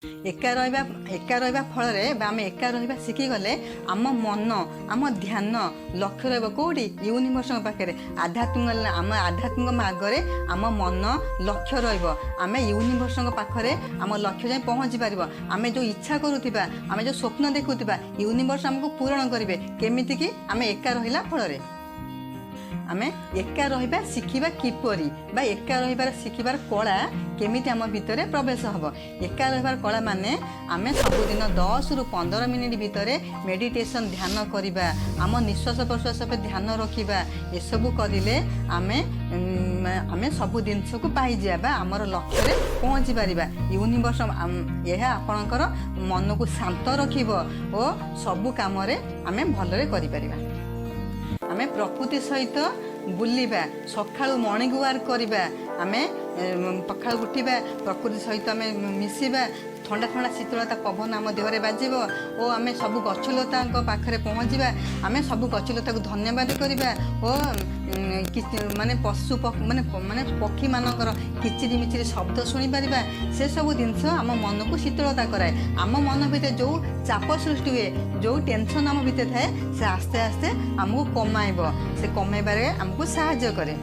एका रहा फल आम एका रहा शिखीगले आम मन आम ध्यान लक्ष्य रौटी यूनिवर्स पाखे आध्यात्मिक आम आध्यात्मिक मार्ग आम मन लक्ष्य रम यूनिवर्स पाखे आम लक्ष्य जाए पहुँची पार आम जो इच्छा करुवा आम जो स्वप्न देखुवा यूनिवर्स आमको पूरण करेंगे केमितिकी आम एका रहा फल आम एका रहा शिखा किपरि बा एका रहा शिखार कला केमिति आम भितर प्रवेश हम एका रहा कला माने आम सबुदिन 10 रु 15 मिनिट भितर मेडिटेशन ध्यान करवा आम निश्वास प्रश्वास पर ध्यान रखा एसबू करें आम आम सब जिनस को पाई आमर लक्ष्य पहुँची पार यूनिवर्स यह आपणकर मन को शांत रखिब और सबू कम आम भलरे करिपरिबा आमे प्रकृति सहित बुलिबा सकाळु मॉर्निंग वॉक करबा आमे पखाळ उठिबा प्रकृति सहित आमे मिसिबा ठंडा ठंडा शीतलता पवन आम देहरे बाजिब और आमे सब गछलता पाखरे पहुँचवा आमे सब गछलता को धन्यवाद करबा और माने पशु माने माने पक्षी मानकर किचिरी मिचिरी शब्द शुणी पारिबा से सब जिनस आम मन को शीतलता कराए आम मन भितर जो चाप सृष्टि हुए जो टेंशन आम भितर थाए से आस्ते आस्ते आमको कमाइब से कमाइबारे आमको साहाय्य करे।